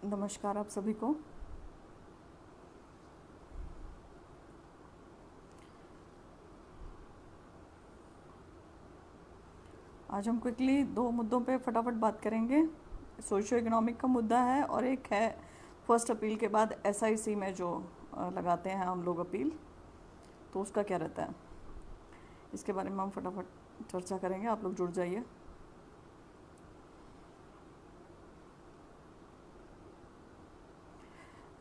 नमस्कार आप सभी को। आज हम क्विकली दो मुद्दों पे फटाफट बात करेंगे। सोशियो इकोनॉमिक का मुद्दा है और एक है फर्स्ट अपील के बाद एसआईसी में जो लगाते हैं हम लोग अपील, तो उसका क्या रहता है, इसके बारे में हम फटाफट चर्चा करेंगे। आप लोग जुड़ जाइए।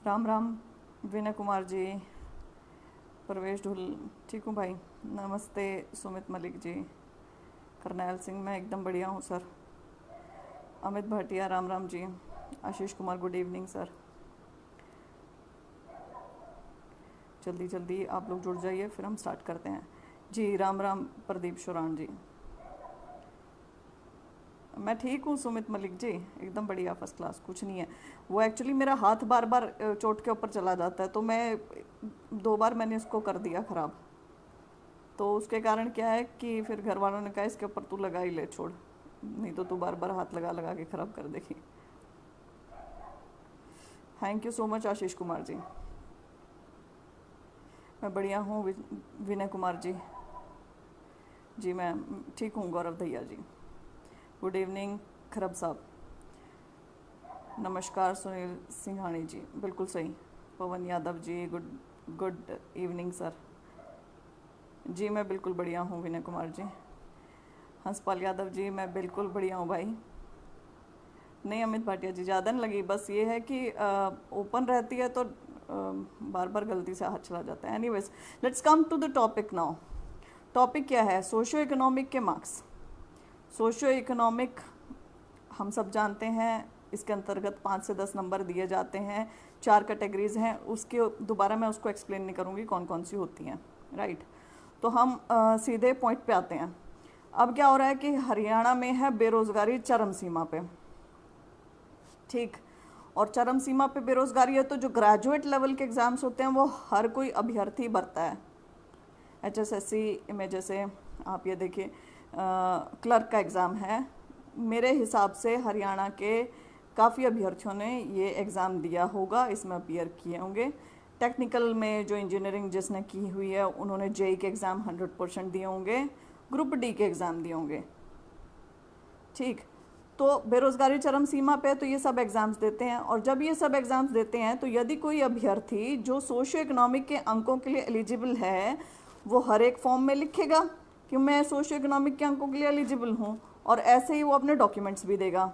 राम राम विनय कुमार जी, परवेश ढुल, ठीक हूँ भाई। नमस्ते सुमित मलिक जी, करनैल सिंह, मैं एकदम बढ़िया हूँ sir. Amit Bhatia, Ram Ram ji. Ashish Kumar, good evening sir. जल्दी जल्दी आप लोग जुड़ जाइए, फिर हम स्टार्ट करते हैं जी। राम राम प्रदीप शोरान जी। मैं ठीक हूँ सुमित मलिक जी, एकदम बढ़िया, फर्स्ट क्लास। कुछ नहीं है, वो एक्चुअली मेरा हाथ बार बार चोट के ऊपर चला जाता है, तो मैं 2 बार मैंने इसको कर दिया ख़राब। तो उसके कारण क्या है कि फिर घर वालों ने कहा इसके ऊपर तू लगा ही ले, छोड़, नहीं तो तू बार बार हाथ लगा लगा के ख़राब कर देगी। Thank you so much Ashish Kumar ji. मैं बढ़िया हूँ विनय कुमार जी। जी मैं ठीक हूँ गौरव भैया जी। गुड इवनिंग खरब साहब। नमस्कार सुनील सिंघानी जी, बिल्कुल सही। पवन Yadav ji, good good evening sir. जी मैं बिल्कुल बढ़िया हूँ विनय कुमार जी। हंसपाल यादव जी, मैं बिल्कुल बढ़िया हूँ भाई। नहीं अमित भाटिया जी, ज़्यादा नहीं लगी, बस ये है कि ओपन रहती है तो बार बार गलती से हाथ चला जाता है। Anyways, let's come to the topic now. Topic क्या है? सोशियो इकोनॉमिक के मार्क्स। सोशियो इकोनॉमिक हम सब जानते हैं, इसके अंतर्गत 5 से 10 नंबर दिए जाते हैं। 4 कैटेगरीज हैं, उसके दोबारा मैं उसको एक्सप्लेन नहीं करूँगी कौन कौन सी होती हैं, राइट। तो हम सीधे पॉइंट पे आते हैं। अब क्या हो रहा है कि हरियाणा में है बेरोजगारी चरम सीमा पे, ठीक। और चरम सीमा पे बेरोजगारी है, तो जो ग्रेजुएट लेवल के एग्ज़ाम्स होते हैं वो हर कोई अभ्यर्थी भरता है। HSSC में जैसे आप ये देखिए, क्लर्क का एग्ज़ाम है। मेरे हिसाब से हरियाणा के काफ़ी अभ्यर्थियों ने ये एग्ज़ाम दिया होगा, इसमें अपीयर किए होंगे। टेक्निकल में जो इंजीनियरिंग जिसने की हुई है उन्होंने जेई के एग्ज़ाम 100% दिए होंगे, ग्रुप डी के एग्ज़ाम दिए होंगे, ठीक। तो बेरोजगारी चरम सीमा पे, तो ये सब एग्ज़ाम्स देते हैं। और जब ये सब एग्ज़ाम्स देते हैं तो यदि कोई अभ्यर्थी जो सोशियो इकोनॉमिक के अंकों के लिए एलिजिबल है, वो हर एक फॉर्म में लिखेगा कि मैं सोशियो इकोनॉमिक के अंकों के लिए एलिजिबल हूँ, और ऐसे ही वो अपने डॉक्यूमेंट्स भी देगा।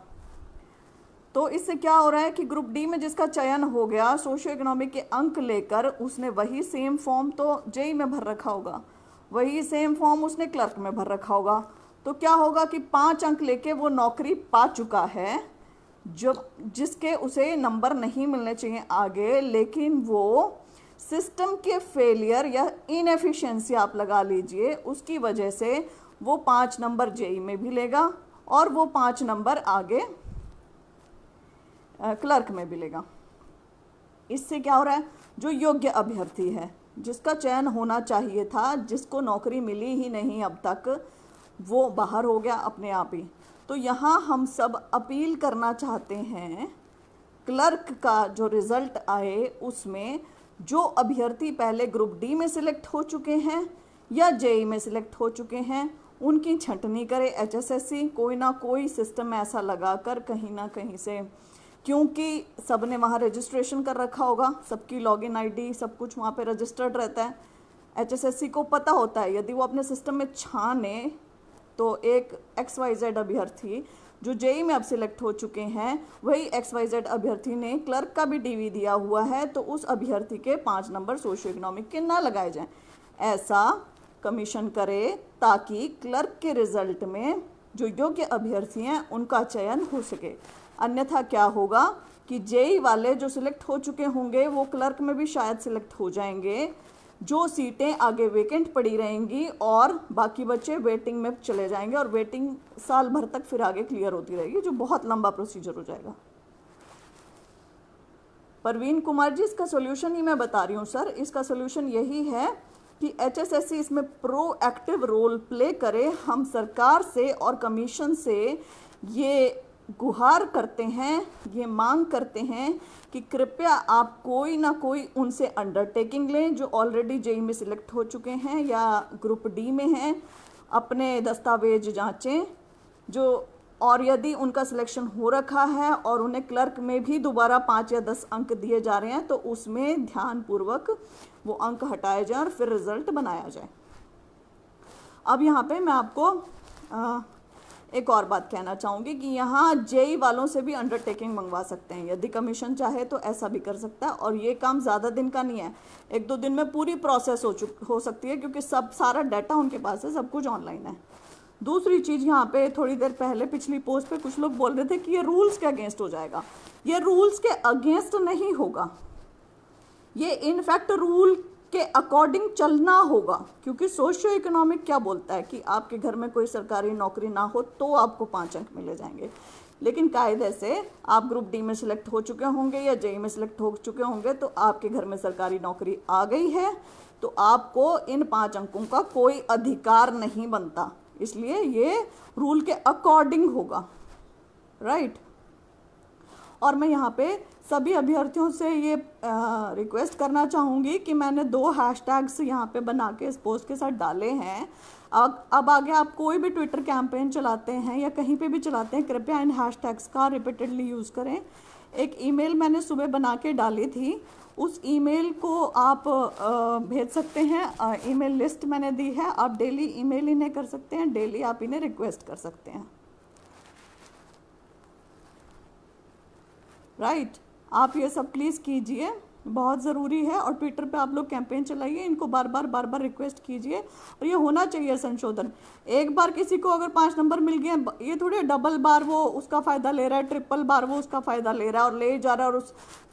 तो इससे क्या हो रहा है कि ग्रुप डी में जिसका चयन हो गया सोशियो इकोनॉमिक के अंक लेकर, उसने वही सेम फॉर्म तो जेई में भर रखा होगा, वही सेम फॉर्म उसने क्लर्क में भर रखा होगा। तो क्या होगा कि 5 अंक लेके वो नौकरी पा चुका है, जो जिसके उसे नंबर नहीं मिलने चाहिए आगे, लेकिन वो सिस्टम के फेलियर या इनएफिशिएंसी आप लगा लीजिए, उसकी वजह से वो 5 नंबर जेई में भी लेगा और वो 5 नंबर आगे क्लर्क में भी लेगा। इससे क्या हो रहा है, जो योग्य अभ्यर्थी है, जिसका चयन होना चाहिए था, जिसको नौकरी मिली ही नहीं अब तक, वो बाहर हो गया अपने आप ही। तो यहाँ हम सब अपील करना चाहते हैं, क्लर्क का जो रिज़ल्ट आए उसमें जो अभ्यर्थी पहले ग्रुप डी में सिलेक्ट हो चुके हैं या जेई में सिलेक्ट हो चुके हैं, उनकी छंटनी करे HSSC। कोई ना कोई सिस्टम ऐसा लगाकर कहीं ना कहीं से, क्योंकि सब ने वहाँ रजिस्ट्रेशन कर रखा होगा, सबकी लॉगिन आईडी सब कुछ वहाँ पे रजिस्टर्ड रहता है। HSSC को पता होता है, यदि वो अपने सिस्टम में छाने तो एक XYZ अभ्यर्थी जो जेई में अब सिलेक्ट हो चुके हैं, वही XYZ अभ्यर्थी ने क्लर्क का भी DV दिया हुआ है, तो उस अभ्यर्थी के 5 नंबर सोशियो इकोनॉमिक के ना लगाए जाएं। ऐसा कमीशन करे ताकि क्लर्क के रिजल्ट में जो योग्य अभ्यर्थी हैं उनका चयन हो सके। अन्यथा क्या होगा कि जेई वाले जो सिलेक्ट हो चुके होंगे वो क्लर्क में भी शायद सिलेक्ट हो जाएंगे, जो सीटें आगे वेकेंट पड़ी रहेंगी और बाकी बच्चे वेटिंग में चले जाएंगे, और वेटिंग साल भर तक फिर आगे क्लियर होती रहेगी, जो बहुत लंबा प्रोसीजर हो जाएगा। परवीन कुमार जी, इसका सोल्यूशन ही मैं बता रही हूँ सर। इसका सोल्यूशन यही है कि HSSC इसमें प्रोएक्टिव रोल प्ले करे, हम सरकार से और कमीशन से ये गुहार करते हैं, ये मांग करते हैं कि कृपया आप कोई ना कोई उनसे अंडरटेकिंग लें जो ऑलरेडी जेई में सिलेक्ट हो चुके हैं या ग्रुप डी में हैं, अपने दस्तावेज जांचें जो, और यदि उनका सिलेक्शन हो रखा है और उन्हें क्लर्क में भी दोबारा 5 या 10 अंक दिए जा रहे हैं तो उसमें ध्यानपूर्वक वो अंक हटाए जाए और फिर रिजल्ट बनाया जाए। अब यहाँ पे मैं आपको एक और बात कहना चाहूँगी कि यहाँ जेई वालों से भी अंडरटेकिंग मंगवा सकते हैं, यदि कमीशन चाहे तो ऐसा भी कर सकता है। और ये काम ज़्यादा दिन का नहीं है, 1-2 दिन में पूरी प्रोसेस हो सकती है क्योंकि सारा डाटा उनके पास है, सब कुछ ऑनलाइन है। दूसरी चीज़, यहाँ पे थोड़ी देर पहले पिछली पोस्ट पे कुछ लोग बोल रहे थे कि ये रूल्स के अगेंस्ट हो जाएगा। ये रूल्स के अगेंस्ट नहीं होगा, ये इनफैक्ट रूल के अकॉर्डिंग चलना होगा, क्योंकि सोशियो इकोनॉमिक क्या बोलता है कि आपके घर में कोई सरकारी नौकरी ना हो तो आपको 5 अंक मिले जाएंगे, लेकिन कायदे से आप ग्रुप डी में सिलेक्ट हो चुके होंगे या जेई में सिलेक्ट हो चुके होंगे तो आपके घर में सरकारी नौकरी आ गई है तो आपको इन 5 अंकों का कोई अधिकार नहीं बनता, इसलिए ये रूल के अकॉर्डिंग होगा, राइट। और मैं यहाँ पे सभी अभ्यर्थियों से ये रिक्वेस्ट करना चाहूँगी कि मैंने 2 हैशटैग्स यहाँ पे बना के इस पोस्ट के साथ डाले हैं। अब आगे आप कोई भी ट्विटर कैंपेन चलाते हैं या कहीं पे भी चलाते हैं, कृपया इन हैशटैग्स का रिपीटेडली यूज़ करें। एक ईमेल मैंने सुबह बना के डाली थी, उस ईमेल को आप भेज सकते हैं, ईमेल लिस्ट मैंने दी है, आप डेली ईमेल इन्हें कर सकते हैं, डेली आप इन्हें रिक्वेस्ट कर सकते हैं, राइट। आप ये सब प्लीज़ कीजिए, बहुत ज़रूरी है। और ट्विटर पे आप लोग कैंपेन चलाइए, इनको बार बार रिक्वेस्ट कीजिए, और ये होना चाहिए संशोधन। एक बार किसी को अगर 5 नंबर मिल गए, ये थोड़ी डबल बार वो उसका फ़ायदा ले रहा है, ट्रिपल बार वो उसका फ़ायदा ले रहा है और ले जा रहा है, और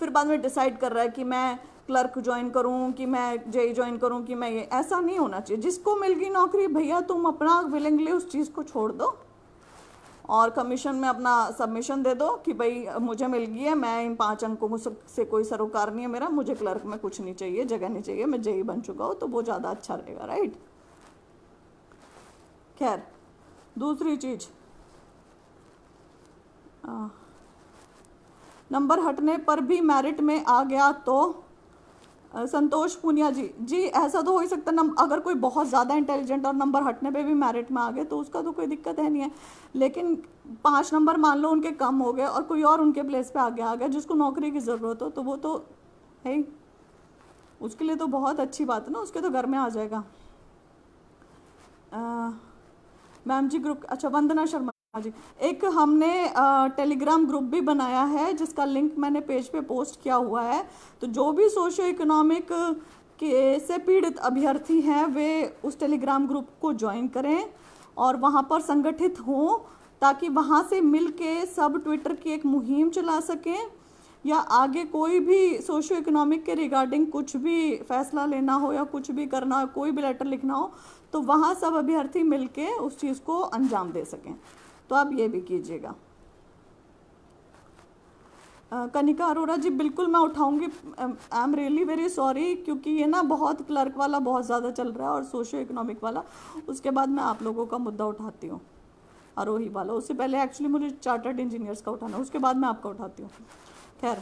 फिर बाद में डिसाइड कर रहा है कि मैं क्लर्क ज्वाइन करूँ कि मैं जेई ज्वाइन करूँ कि मैं ये, ऐसा नहीं होना चाहिए। जिसको मिल गई नौकरी, भैया तुम अपना विलिंगली उस चीज़ को छोड़ दो और कमीशन में अपना सबमिशन दे दो कि भाई मुझे मिल गई है, मैं इन 5 अंकों से कोई सरोकार नहीं है मेरा, मुझे क्लर्क में कुछ नहीं चाहिए, जगह नहीं चाहिए, मैं जेई बन चुका हूँ, तो वो ज़्यादा अच्छा रहेगा, राइट। खैर, दूसरी चीज़, नंबर हटने पर भी मेरिट में आ गया तो संतोष पुनिया जी ऐसा तो हो ही सकता है, अगर कोई बहुत ज़्यादा इंटेलिजेंट और नंबर हटने पे भी मेरिट में आ गए तो उसका तो कोई दिक्कत है नहीं है, लेकिन 5 नंबर मान लो उनके कम हो गए और कोई और उनके प्लेस पे आ गया जिसको नौकरी की ज़रूरत हो, तो वो तो है ही, उसके लिए तो बहुत अच्छी बात है ना, उसके तो घर में आ जाएगा। मैम जी ग्रुप, अच्छा वंदना शर्मा जी, एक हमने टेलीग्राम ग्रुप भी बनाया है जिसका लिंक मैंने पेज पे पोस्ट किया हुआ है, तो जो भी सोशियो इकोनॉमिक के से पीड़ित अभ्यर्थी हैं वे उस टेलीग्राम ग्रुप को ज्वाइन करें और वहाँ पर संगठित हों, ताकि वहाँ से मिल के सब ट्विटर की एक मुहिम चला सकें, या आगे कोई भी सोशियो इकोनॉमिक के रिगार्डिंग कुछ भी फैसला लेना हो या कुछ भी करना हो, कोई भी लेटर लिखना हो, तो वहाँ सब अभ्यर्थी मिल के उस चीज़ को अंजाम दे सकें, तो आप ये भी कीजिएगा। कनिका अरोरा जी, बिल्कुल मैं उठाऊंगी, I am really very sorry, क्योंकि ये ना बहुत क्लर्क वाला बहुत ज़्यादा चल रहा है और सोशियो इकोनॉमिक वाला, उसके बाद मैं आप लोगों का मुद्दा उठाती हूँ, आरोही वाला, उससे पहले एक्चुअली मुझे चार्टर्ड इंजीनियर्स का उठाना, उसके बाद मैं आपका उठाती हूँ। खैर,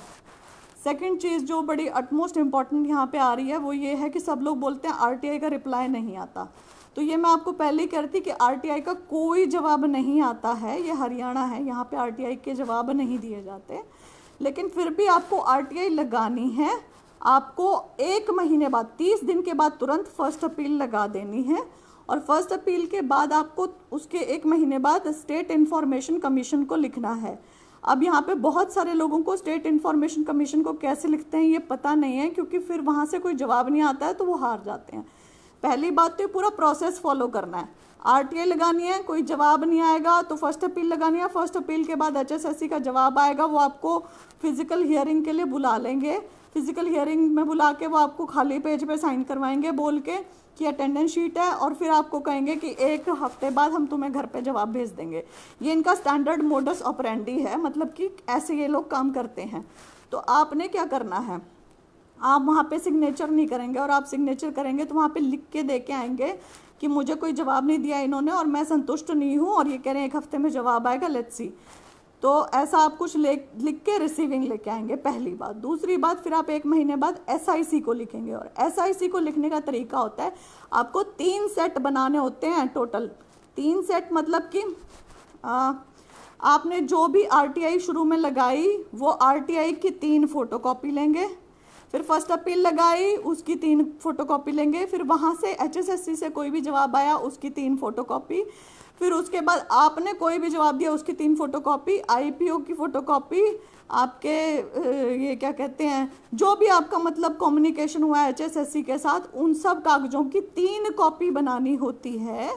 सेकंड चीज़ जो बड़ी अटमोस्ट इम्पॉर्टेंट यहाँ पे आ रही है वो ये है कि सब लोग बोलते हैं आरटीआई का रिप्लाई नहीं आता, तो ये मैं आपको पहले ही कहती कि आरटीआई का कोई जवाब नहीं आता है, ये हरियाणा है, यहाँ पे आरटीआई के जवाब नहीं दिए जाते, लेकिन फिर भी आपको आरटीआई लगानी है, आपको 1 महीने बाद 30 दिन के बाद तुरंत फर्स्ट अपील लगा देनी है, और फर्स्ट अपील के बाद आपको उसके 1 महीने बाद स्टेट इन्फॉर्मेशन कमीशन को लिखना है। अब यहाँ पे बहुत सारे लोगों को स्टेट इन्फॉर्मेशन कमीशन को कैसे लिखते हैं ये पता नहीं है, क्योंकि फिर वहाँ से कोई जवाब नहीं आता है तो वो हार जाते हैं। पहली बात तो पूरा प्रोसेस फॉलो करना है, आरटीआई लगानी है, कोई जवाब नहीं आएगा तो फर्स्ट अपील लगानी है, फर्स्ट अपील के बाद एचएसएससी का जवाब आएगा, वो आपको फिजिकल हियरिंग के लिए बुला लेंगे, फिजिकल हियरिंग में बुला के वो आपको खाली पेज पे साइन करवाएंगे बोल के कि अटेंडेंस शीट है, और फिर आपको कहेंगे कि 1 हफ्ते बाद हम तुम्हें घर पे जवाब भेज देंगे। ये इनका स्टैंडर्ड मोडस ऑपरेंडी है, मतलब कि ऐसे ये लोग काम करते हैं। तो आपने क्या करना है, आप वहाँ पे सिग्नेचर नहीं करेंगे, और आप सिग्नेचर करेंगे तो वहाँ पे लिख के दे के आएंगे कि मुझे कोई जवाब नहीं दिया इन्होंने और मैं संतुष्ट नहीं हूँ, और ये कह रहे हैं 1 हफ्ते में जवाब आएगा, लेट्स सी। तो ऐसा आप कुछ लिख के रिसीविंग लेके आएंगे, पहली बात। दूसरी बात, फिर आप 1 महीने बाद SIC को लिखेंगे, और SIC को लिखने का तरीका होता है, आपको 3 सेट बनाने होते हैं टोटल। 3 सेट मतलब कि आपने जो भी RTI शुरू में लगाई वो RTI की 3 फोटोकॉपी लेंगे, फिर फर्स्ट अपील लगाई उसकी 3 फोटोकॉपी लेंगे, फिर वहाँ से HSSC से कोई भी जवाब आया उसकी 3 फोटोकॉपी, फिर उसके बाद आपने कोई भी जवाब दिया उसकी 3 फोटोकॉपी, IPO की फोटोकॉपी, आपके ये क्या कहते हैं, जो भी आपका मतलब कम्युनिकेशन हुआ है HSSC के साथ, उन सब कागजों की 3 कॉपी बनानी होती है।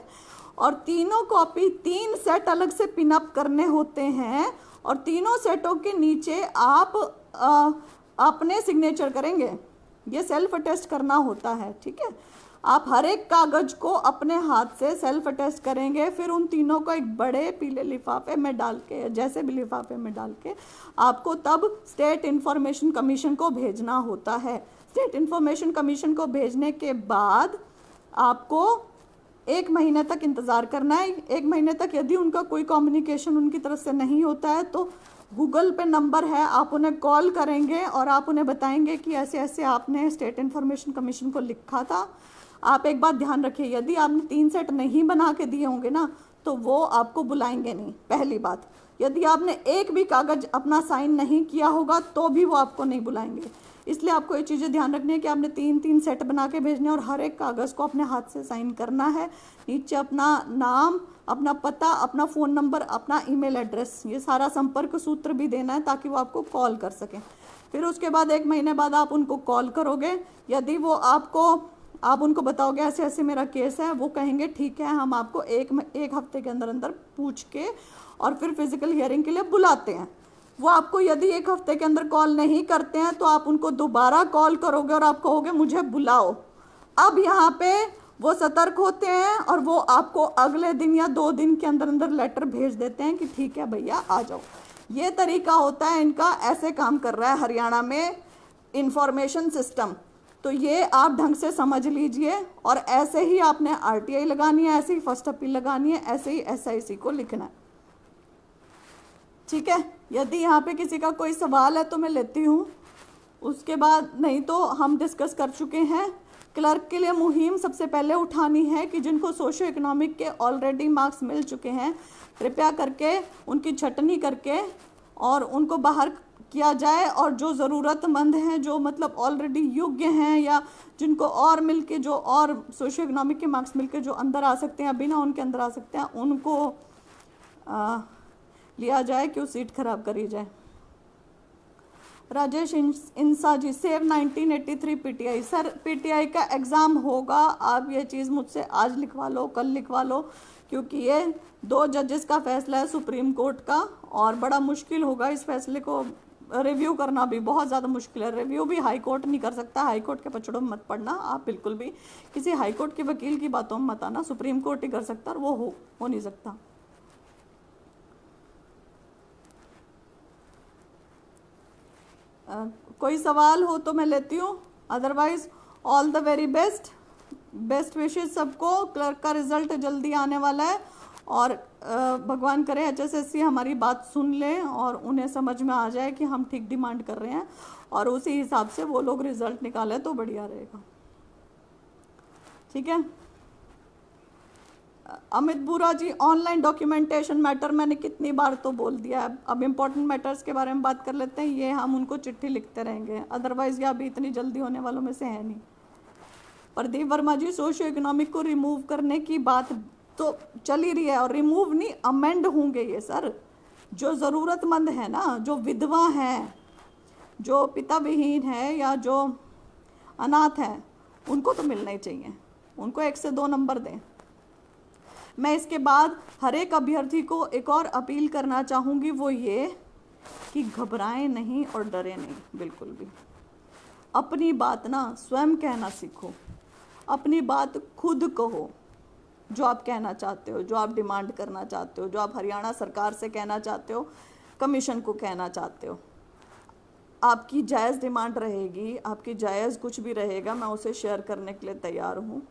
और तीनों कॉपी 3 सेट अलग से पिनअप करने होते हैं, और तीनों सेटों के नीचे आप अपने सिग्नेचर करेंगे। ये सेल्फ अटेस्ट करना होता है, ठीक है। आप हर एक कागज को अपने हाथ से सेल्फ अटेस्ट करेंगे, फिर उन तीनों को एक बड़े पीले लिफाफे में डाल के, जैसे भी लिफाफे में डाल के आपको तब स्टेट इंफॉर्मेशन कमीशन को भेजना होता है। स्टेट इंफॉर्मेशन कमीशन को भेजने के बाद आपको 1 महीने तक इंतज़ार करना है। 1 महीने तक यदि उनका कोई कम्युनिकेशन उनकी तरफ से नहीं होता है तो गूगल पे नंबर है, आप उन्हें कॉल करेंगे और आप उन्हें बताएंगे कि ऐसे ऐसे आपने स्टेट इंफॉर्मेशन कमीशन को लिखा था। आप एक बात ध्यान रखिए, यदि आपने 3 सेट नहीं बना के दिए होंगे ना तो वो आपको बुलाएंगे नहीं, पहली बात। यदि आपने एक भी कागज अपना साइन नहीं किया होगा तो भी वो आपको नहीं बुलाएंगे। इसलिए आपको ये चीज़ें ध्यान रखनी है कि आपने 3-3 सेट बना के भेजने, और हर एक कागज़ को अपने हाथ से साइन करना है। नीचे अपना नाम, अपना पता, अपना फ़ोन नंबर, अपना ईमेल एड्रेस, ये सारा संपर्क सूत्र भी देना है ताकि वो आपको कॉल कर सकें। फिर उसके बाद 1 महीने बाद आप उनको कॉल करोगे, यदि वो आप उनको बताओगे ऐसे ऐसे मेरा केस है, वो कहेंगे ठीक है, हम आपको एक हफ्ते के अंदर अंदर पूछ के और फिर फिजिकल हियरिंग के लिए बुलाते हैं। वो आपको यदि 1 हफ्ते के अंदर कॉल नहीं करते हैं तो आप उनको दोबारा कॉल करोगे और आप कहोगे मुझे बुलाओ। अब यहाँ पे वो सतर्क होते हैं और वो आपको अगले दिन या 2 दिन के अंदर अंदर लेटर भेज देते हैं कि ठीक है भैया आ जाओ। ये तरीका होता है इनका, ऐसे काम कर रहा है हरियाणा में इंफॉर्मेशन सिस्टम। तो ये आप ढंग से समझ लीजिए, और ऐसे ही आपने RTI लगानी है, ऐसे ही फर्स्ट अपील लगानी है, ऐसे ही SIC को लिखना है, ठीक है। यदि यहाँ पे किसी का कोई सवाल है तो मैं लेती हूँ, उसके बाद नहीं तो हम डिस्कस कर चुके हैं। क्लर्क के लिए मुहिम सबसे पहले उठानी है कि जिनको सोशो इकोनॉमिक के ऑलरेडी मार्क्स मिल चुके हैं, कृपया करके उनकी छटनी करके और उनको बाहर किया जाए, और जो ज़रूरतमंद हैं, जो मतलब ऑलरेडी योग्य हैं या जिनको और मिलके जो और सोशो इकोनॉमिक के मार्क्स मिलके जो अंदर आ सकते हैं, बिना उनके अंदर आ सकते हैं, उनको लिया जाए कि वो सीट खराब करी जाए। राजेश इंसा जी, सेव 1983 PTI। सर PTI का एग्ज़ाम होगा, आप ये चीज़ मुझसे आज लिखवा लो, कल लिखवा लो, क्योंकि ये 2 जजेस का फैसला है सुप्रीम कोर्ट का, और बड़ा मुश्किल होगा इस फैसले को रिव्यू करना, भी बहुत ज़्यादा मुश्किल है। रिव्यू भी हाई कोर्ट नहीं कर सकता, हाई कोर्ट के पचड़ों में मत पड़ना आप, बिल्कुल भी किसी हाई कोर्ट के वकील की बातों में मत आना। सुप्रीम कोर्ट ही कर सकता, और वो हो नहीं सकता। कोई सवाल हो तो मैं लेती हूँ, otherwise all the very best विशेष सबको। क्लर्क का रिजल्ट जल्दी आने वाला है, और भगवान करे HSSC हमारी बात सुन ले और उन्हें समझ में आ जाए कि हम ठीक डिमांड कर रहे हैं, और उसी हिसाब से वो लोग रिजल्ट निकाले तो बढ़िया रहेगा, ठीक है। अमित बुरा जी, ऑनलाइन डॉक्यूमेंटेशन मैटर मैंने कितनी बार तो बोल दिया है। अब इम्पोर्टेंट मैटर्स के बारे में बात कर लेते हैं, ये हम उनको चिट्ठी लिखते रहेंगे, अदरवाइज ये अभी इतनी जल्दी होने वालों में से है नहीं। प्रदीप वर्मा जी, सोशियो इकोनॉमिक को रिमूव करने की बात तो चल ही रही है, और रिमूव नहीं अमेंड होंगे ये सर। जो ज़रूरतमंद है ना, जो विधवा हैं, जो पिता विहीन है या जो अनाथ हैं, उनको तो मिलना ही चाहिए, उनको 1 से 2 नंबर दें। मैं इसके बाद हर एक अभ्यर्थी को एक और अपील करना चाहूँगी, वो ये कि घबराएं नहीं और डरे नहीं बिल्कुल भी। अपनी बात ना स्वयं कहना सीखो, अपनी बात खुद कहो, जो आप कहना चाहते हो, जो आप डिमांड करना चाहते हो, जो आप हरियाणा सरकार से कहना चाहते हो, कमीशन को कहना चाहते हो। आपकी जायज़ डिमांड रहेगी, आपकी जायज़ कुछ भी रहेगा, मैं उसे शेयर करने के लिए तैयार हूँ,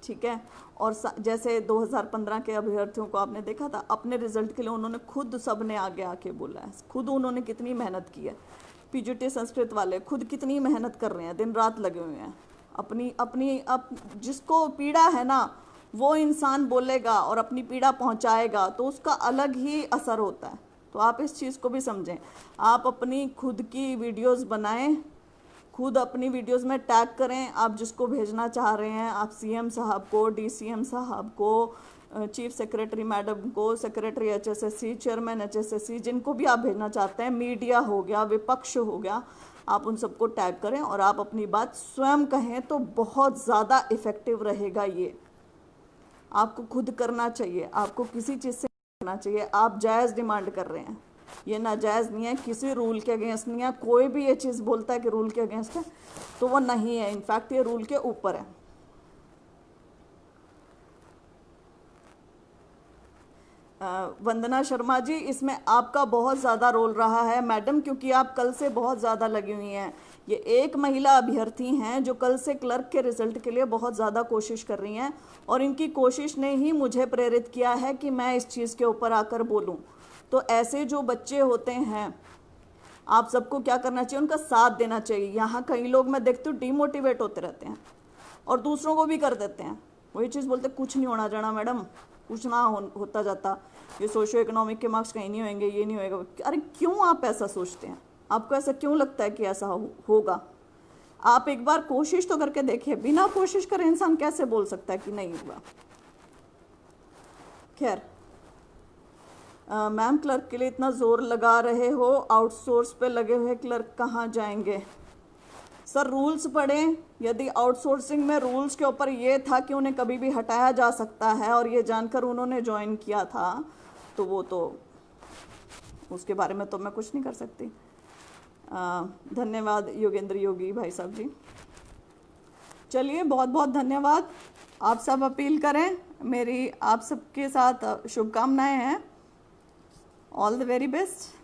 ठीक है। और जैसे 2015 के अभ्यर्थियों को आपने देखा था, अपने रिजल्ट के लिए उन्होंने खुद सबने आगे आके बोला है, खुद उन्होंने कितनी मेहनत की है। पीजीटी संस्कृत वाले खुद कितनी मेहनत कर रहे हैं, दिन रात लगे हुए हैं। अपनी जिसको पीड़ा है ना वो इंसान बोलेगा और अपनी पीड़ा पहुंचाएगा तो उसका अलग ही असर होता है। तो आप इस चीज़ को भी समझें। आप अपनी खुद की वीडियोस बनाएं, खुद अपनी वीडियोस में टैग करें आप जिसको भेजना चाह रहे हैं। आप सीएम साहब को, डीसीएम साहब को, चीफ सेक्रेटरी मैडम को, सेक्रेटरी एचएसएससी, चेयरमैन एचएसएससी, जिनको भी आप भेजना चाहते हैं, मीडिया हो गया, विपक्ष हो गया, आप उन सबको टैग करें और आप अपनी बात स्वयं कहें तो बहुत ज़्यादा इफ़ेक्टिव रहेगा। ये आपको खुद करना चाहिए, आपको किसी चीज़ से करना चाहिए। आप जायज़ डिमांड कर रहे हैं, ये नाजायज़ नहीं है, किसी रूल के अगेंस्ट नहीं है। कोई भी ये चीज़ बोलता है कि रूल के अगेंस्ट है तो वो नहीं है, इनफैक्ट ये रूल के ऊपर है। वंदना शर्मा जी, इसमें आपका बहुत ज़्यादा रोल रहा है मैडम, क्योंकि आप कल से बहुत ज़्यादा लगी हुई हैं। ये एक महिला अभ्यर्थी हैं जो कल से क्लर्क के रिजल्ट के लिए बहुत ज़्यादा कोशिश कर रही हैं और इनकी कोशिश ने ही मुझे प्रेरित किया है कि मैं इस चीज़ के ऊपर आकर बोलूं। तो ऐसे जो बच्चे होते हैं, आप सबको क्या करना चाहिए, उनका साथ देना चाहिए। यहाँ कई लोग मैं देखती हूँ डिमोटिवेट होते रहते हैं और दूसरों को भी कर देते हैं। वही चीज़ बोलते कुछ नहीं होना जाना मैडम, कुछ ना होता जाता, ये सोशो इकोनॉमिक के मार्क्स कहीं नहीं होंगे, ये नहीं होएगा। अरे क्यों आप ऐसा सोचते हैं? आपको ऐसा क्यों लगता है कि ऐसा होगा? आप एक बार कोशिश तो करके देखिए। बिना कोशिश करे इंसान कैसे बोल सकता है कि नहीं होगा? खैर, मैम क्लर्क के लिए इतना जोर लगा रहे हो, आउटसोर्स पे लगे हुए क्लर्क कहाँ जाएंगे? सर रूल्स पढ़ें। यदि आउटसोर्सिंग में रूल्स के ऊपर ये था कि उन्हें कभी भी हटाया जा सकता है और ये जानकर उन्होंने ज्वाइन किया था तो वो तो उसके बारे में तो मैं कुछ नहीं कर सकती। धन्यवाद योगेंद्र योगी भाई साहब जी। चलिए, बहुत बहुत धन्यवाद। आप सब अपील करें, मेरी आप सबके साथ शुभकामनाएं हैं। All the very best.